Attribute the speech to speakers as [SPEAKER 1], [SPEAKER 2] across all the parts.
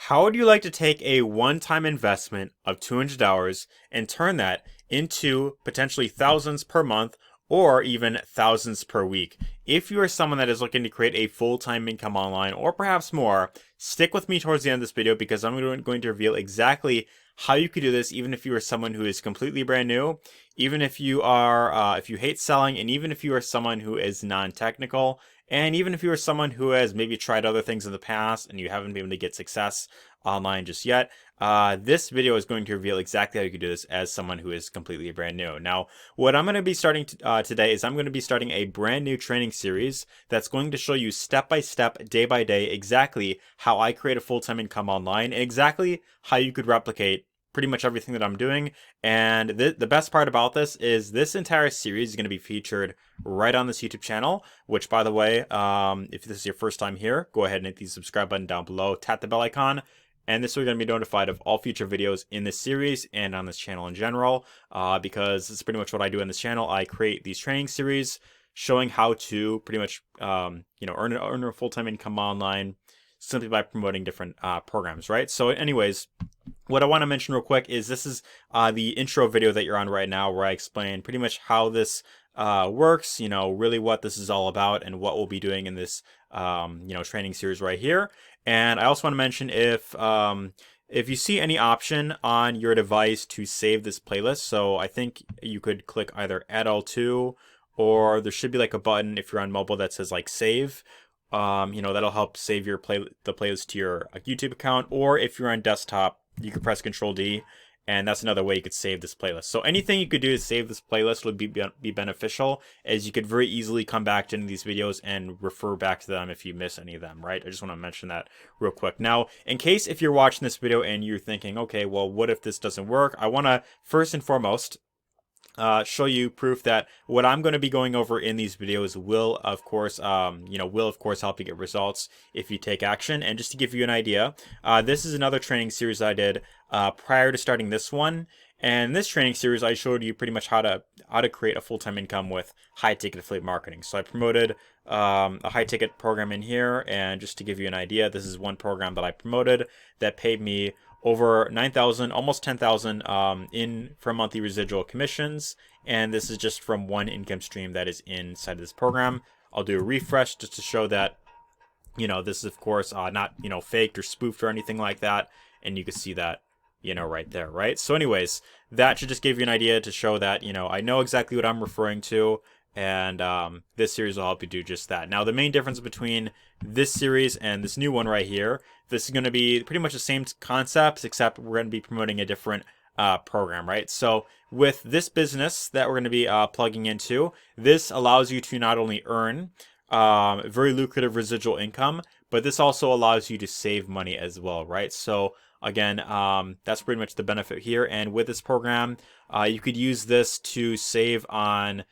[SPEAKER 1] How would you like to take a one-time investment of $200 and turn that into potentially thousands per month or even thousands per week? If you are someone that is looking to create a full-time income online or perhaps more, stick with me towards the end of this video because I'm going to reveal exactly how you could do this, even if you are someone who is completely brand new, even if you are, if you hate selling, and even if you are someone who is non-technical, and even if you are someone who has maybe tried other things in the past and you haven't been able to get success online just yet, this video is going to reveal exactly how you can do this as someone who is completely brand new. Now, what I'm going to be starting today is I'm going to be starting a brand new training series that's going to show you step by step, day by day, exactly how I create a full-time income online and exactly how you could replicate pretty much everything that I'm doing. And the best part about this is this entire series is going to be featured right on this YouTube channel, which, by the way, if this is your first time here, go ahead and hit the subscribe button down below, tap the bell icon, and this way you're going to be notified of all future videos in this series and on this channel in general, because it's pretty much what I do in this channel. I create these training series showing how to pretty much earn a full-time income online simply by promoting different programs, right? So anyways, what I want to mention real quick is this is the intro video that you're on right now, where I explain pretty much how this works, really what this is all about and what we'll be doing in this training series right here. And I also want to mention if you see any option on your device to save this playlist, so I think you could click either add all to, or there should be like a button if you're on mobile that says like save. That'll help save the playlist to your YouTube account, or if you're on desktop, you could press Control D, and that's another way you could save this playlist. So anything you could do to save this playlist would be beneficial, as you could very easily come back to any of these videos and refer back to them if you miss any of them, right? I just want to mention that real quick. Now, in case if you're watching this video and you're thinking, okay, well, what if this doesn't work? I want to first and foremost show you proof that what I'm going to be going over in these videos will of course help you get results if you take action. And just to give you an idea, this is another training series I did prior to starting this one. And in this training series, I showed you pretty much how to create a full-time income with high-ticket affiliate marketing. So I promoted a high-ticket program in here, and just to give you an idea, this is one program that I promoted that paid me over 9,000, almost 10,000 for monthly residual commissions, and this is just from one income stream that is inside of this program. I'll do a refresh just to show that this is of course not faked or spoofed or anything like that, and you can see that right there, right? So anyways, that should just give you an idea to show that I know exactly what I'm referring to, and this series will help you do just that. Now, the main difference between this series and this new one right here, this is going to be pretty much the same concepts, except we're going to be promoting a different program, right? So with this business that we're going to be plugging into, this allows you to not only earn very lucrative residual income, but this also allows you to save money as well, right? So again, that's pretty much the benefit here. And with this program, you could use this to save on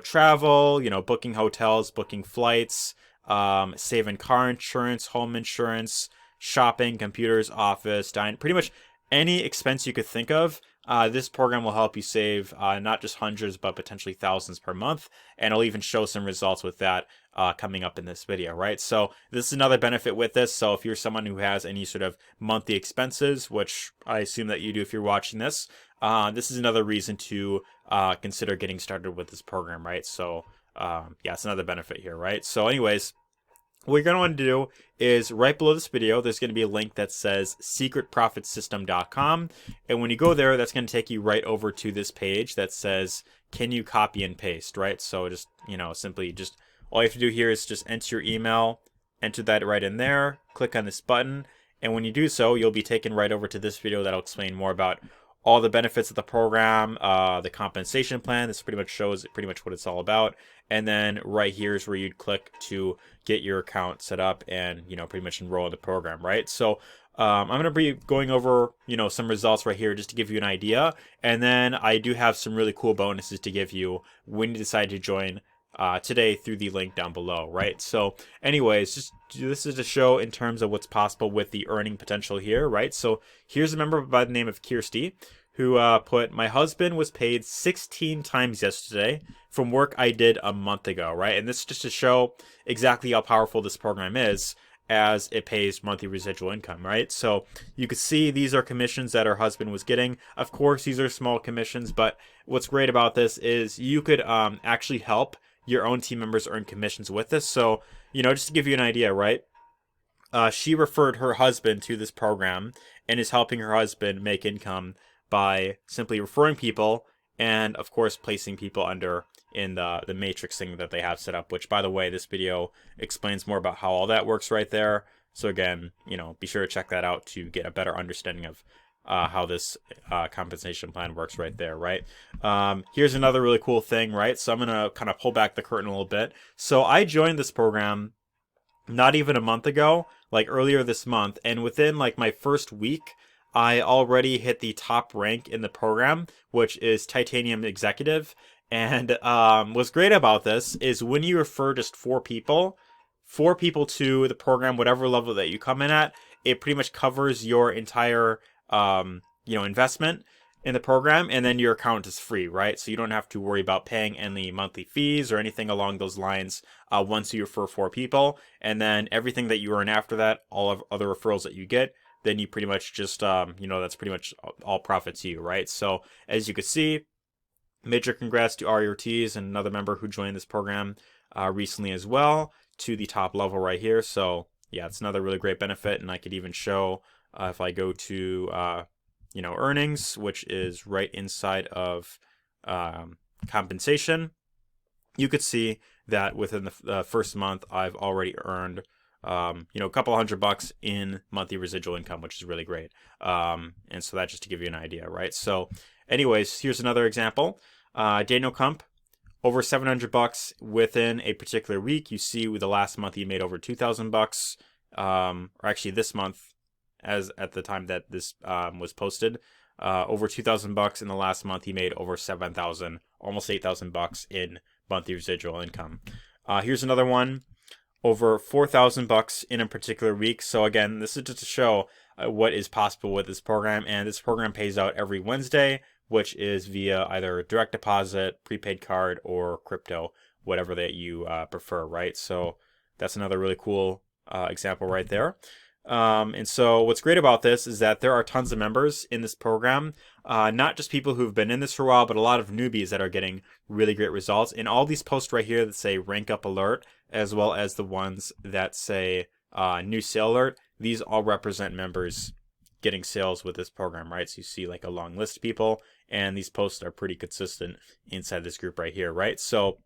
[SPEAKER 1] travel, booking hotels, booking flights, saving car insurance, home insurance, shopping, computers, office, dining, pretty much any expense you could think of. This program will help you save not just hundreds, but potentially thousands per month. And I'll even show some results with that coming up in this video, right? So this is another benefit with this. So if you're someone who has any sort of monthly expenses, which I assume that you do if you're watching this, this is another reason to consider getting started with this program, right? So yeah, it's another benefit here, right? So anyways, what you're going to want to do is right below this video, there's going to be a link that says secretprofitsystem.com. And when you go there, that's going to take you right over to this page that says, can you copy and paste, right? So just, simply just all you have to do here is just enter your email, enter that right in there, click on this button. And when you do so, you'll be taken right over to this video that'll explain more about all the benefits of the program, the compensation plan. This pretty much shows pretty much what it's all about. And then right here is where you'd click to get your account set up and, pretty much enroll in the program, right? So I'm going to be going over, some results right here just to give you an idea. And then I do have some really cool bonuses to give you when you decide to join today through the link down below, right? So anyways, this is a show in terms of what's possible with the earning potential here, right? So here's a member by the name of Kirsty who put, my husband was paid 16 times yesterday from work I did a month ago, right? And this is just to show exactly how powerful this program is. as it pays monthly residual income, right? So you could see these are commissions that her husband was getting. Of course, these are small commissions, but what's great about this is you could actually help your own team members earn commissions with this. So, just to give you an idea, right? She referred her husband to this program and is helping her husband make income by simply referring people and, of course, placing people under in the matrix thing that they have set up, which, by the way, this video explains more about how all that works right there. So again, be sure to check that out to get a better understanding of how this compensation plan works right there, right? Here's another really cool thing, right? So I'm going to kind of pull back the curtain a little bit. So I joined this program not even a month ago, like earlier this month, and within like my first week, I already hit the top rank in the program, which is Titanium Executive. And what's great about this is when you refer just four people to the program, whatever level that you come in at, it pretty much covers your entire investment in the program, and then your account is free, right? So you don't have to worry about paying any monthly fees or anything along those lines once you refer four people. And then everything that you earn after that, all of other referrals that you get, then you pretty much just, that's pretty much all profit to you, right? So as you can see, major congrats to Ari Ortiz and another member who joined this program recently as well to the top level right here. So yeah, it's another really great benefit. And I could even show if I go to, earnings, which is right inside of compensation, you could see that within the first month, I've already earned a couple $100 in monthly residual income, which is really great. And so that's just to give you an idea, right? So anyways, here's another example. Daniel Kump, over $700 within a particular week. You see with the last month he made over $2,000, or actually this month, as at the time that this was posted, over $2,000 in the last month. He made over $7,000, almost $8,000 in monthly residual income. Here's another one, over $4,000 in a particular week. So again, this is just to show what is possible with this program, and this program pays out every Wednesday, which is via either direct deposit, prepaid card, or crypto, whatever that you prefer, right? So that's another really cool example right there. And so what's great about this is that there are tons of members in this program, not just people who've been in this for a while, but a lot of newbies that are getting really great results. And all these posts right here that say rank up alert, as well as the ones that say new sale alert, these all represent members getting sales with this program, right? So you see like a long list of people, and these posts are pretty consistent inside this group right here, right? So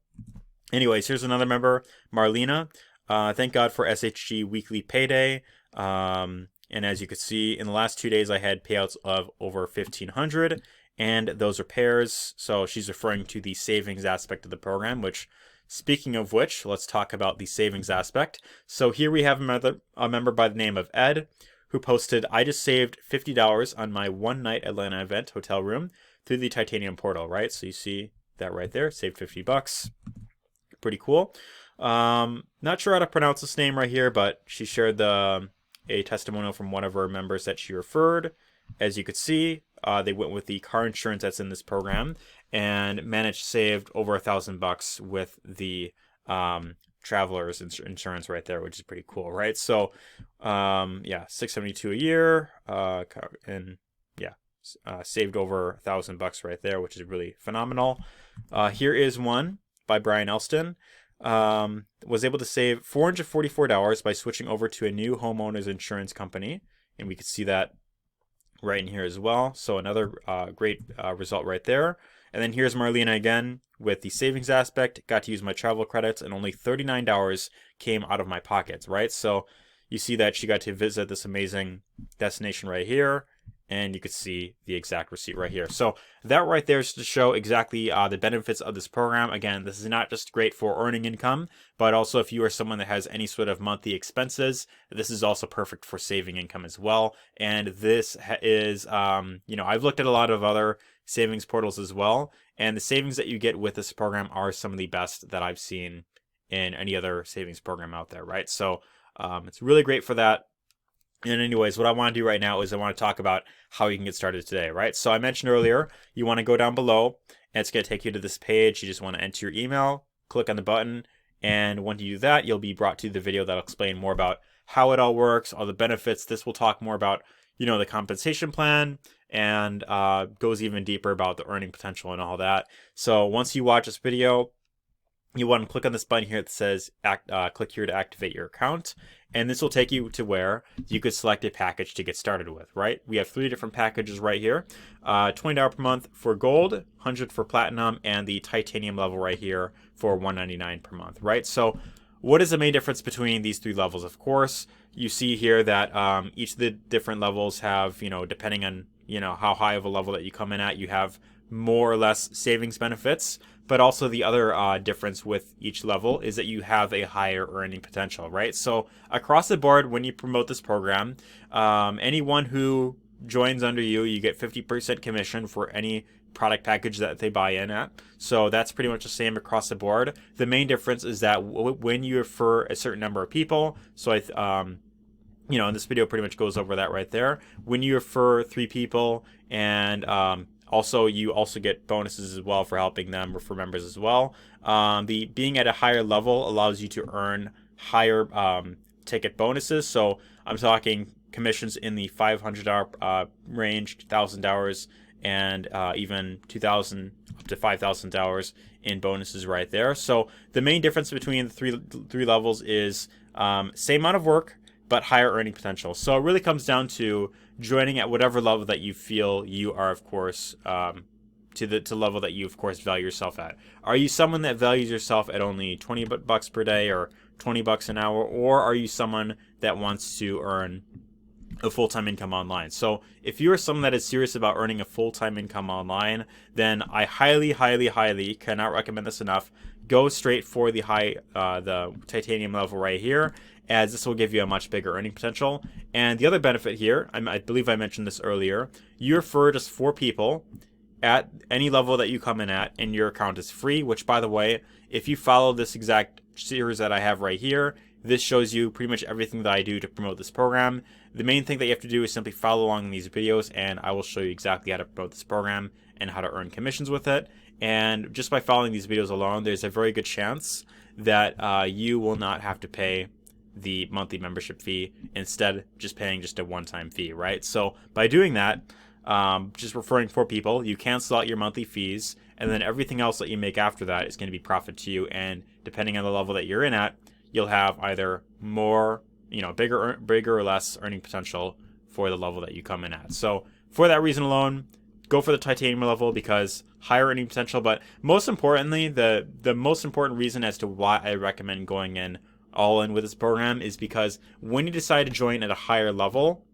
[SPEAKER 1] anyways, here's another member, Marlena. Thank God for SHG weekly payday. And as you can see, in the last 2 days, I had payouts of over 1,500, and those are pairs. So she's referring to the savings aspect of the program, which, speaking of which, let's talk about the savings aspect. So here we have a member by the name of Ed, who posted, I just saved $50 on my one night Atlanta event hotel room through the Titanium portal, right? So you see that right there, saved $50. Pretty cool. Not sure how to pronounce this name right here, but she shared a testimonial from one of her members that she referred. As you could see, they went with the car insurance that's in this program and managed to save over $1,000 with the traveler's insurance right there, which is pretty cool, right? So, yeah, $672 a year, and yeah, saved over $1,000 right there, which is really phenomenal. Here is one by Brian Elston. Was able to save $444 by switching over to a new homeowner's insurance company, and we could see that right in here as well. So another great result right there. And then here's Marlena again with the savings aspect. Got to use my travel credits, and only $39 came out of my pockets, right? So you see that she got to visit this amazing destination right here, and you could see the exact receipt right here. So that right there is to show exactly the benefits of this program. Again, this is not just great for earning income, but also if you are someone that has any sort of monthly expenses, this is also perfect for saving income as well. And this is, I've looked at a lot of other savings portals as well, and the savings that you get with this program are some of the best that I've seen in any other savings program out there, right? So it's really great for that. And anyways, what I want to do right now is I want to talk about how you can get started today, right? So I mentioned earlier, you want to go down below, and it's going to take you to this page. You just want to enter your email, click on the button, and when you do that, you'll be brought to the video that'll explain more about how it all works, all the benefits. This will talk more about, the compensation plan, and goes even deeper about the earning potential and all that. So once you watch this video, you want to click on this button here that says click here to activate your account, and this will take you to where you could select a package to get started with, right? We have 3 different packages right here. $20 per month for gold, $100 for platinum, and the titanium level right here for $199 per month, right? So what is the main difference between these 3 levels? Of course, you see here that each of the different levels have, depending on, how high of a level that you come in at, you have more or less savings benefits. But also the other difference with each level is that you have a higher earning potential, right? So across the board, when you promote this program, anyone who joins under you, you get 50% commission for any product package that they buy in at. So that's pretty much the same across the board. The main difference is that when you refer a certain number of people, so and this video pretty much goes over that right there. When you refer 3 people, and also, you also get bonuses as well for helping them, or for members as well. The being at a higher level allows you to earn higher ticket bonuses. So I'm talking commissions in the $500 range, $1,000, and even $2,000 up to $5,000 in bonuses right there. So the main difference between the three levels is same amount of work, but higher earning potential. So it really comes down to joining at whatever level that you feel you are, of course, to the level that you, of course, value yourself at. Are you someone that values yourself at only $20 per day or $20 an hour, or are you someone that wants to earn a full-time income online? So if you're someone that is serious about earning a full-time income online, then I highly, highly, highly cannot recommend this enough. Go straight for the the titanium level right here, as this will give you a much bigger earning potential. And the other benefit here, I believe I mentioned this earlier, you refer just 4 people at any level that you come in at, and your account is free, which, by the way, if you follow this exact series that I have right here, this shows you pretty much everything that I do to promote this program. The main thing that you have to do is simply follow along in these videos, and I will show you exactly how to promote this program and how to earn commissions with it. And just by following these videos alone, there's a very good chance that you will not have to pay the monthly membership fee, instead just paying just a one-time fee, right? So by doing that, just referring 4 people, you cancel out your monthly fees, and then everything else that you make after that is going to be profit to you. And depending on the level that you're in at, you'll have either more, bigger or less earning potential for the level that you come in at. So for that reason alone, go for the titanium level, because higher earning potential. But most importantly, the most important reason as to why I recommend going in all in with this program is because when you decide to join at a higher level,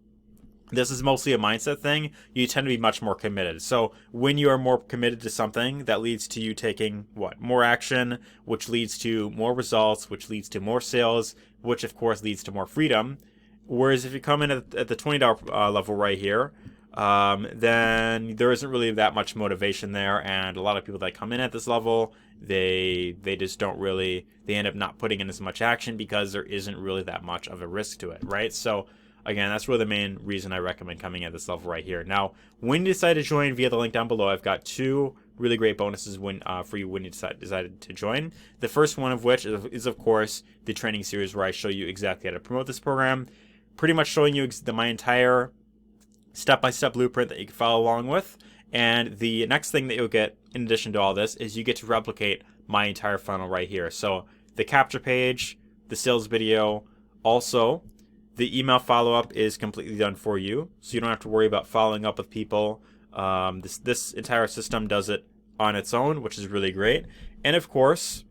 [SPEAKER 1] this is mostly a mindset thing, you tend to be much more committed. So when you are more committed to something, that leads to you taking more action, which leads to more results, which leads to more sales, which of course leads to more freedom. Whereas if you come in at the $20 level right here, then there isn't really that much motivation there, and a lot of people that come in at this level, they just don't really, they end up not putting in as much action because there isn't really that much of a risk to it, right? So again, that's really the main reason I recommend coming at this level right here. Now, when you decide to join via the link down below, I've got 2 really great bonuses for you when you decided to join. The first one of which is of course the training series, where I show you exactly how to promote this program, pretty much showing you my entire step-by-step blueprint that you can follow along with. And the next thing that you'll get in addition to all this is you get to replicate my entire funnel right here. So the capture page, the sales video, also the email follow-up is completely done for you, so you don't have to worry about following up with people. This entire system does it on its own, which is really great. And of course,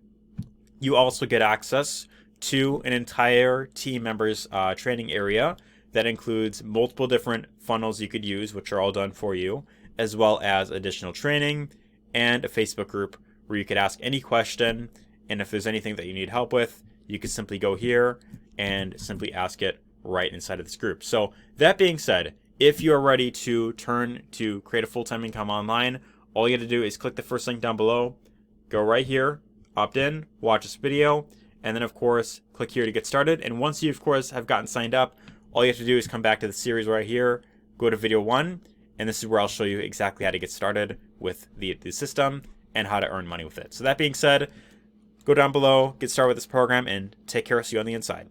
[SPEAKER 1] you also get access to an entire team members training area that includes multiple different funnels you could use, which are all done for you, as well as additional training and a Facebook group where you could ask any question. And if there's anything that you need help with, you can simply go here and simply ask it right inside of this group. So that being said, if you're ready to turn to create a full-time income online, all you have to do is click the first link down below, go right here, opt in, watch this video, and then of course click here to get started. And once you of course have gotten signed up, all you have to do is come back to the series right here, go to video 1, and this is where I'll show you exactly how to get started with the system and how to earn money with it. So that being said, go down below, get started with this program, and take care. See you on the inside.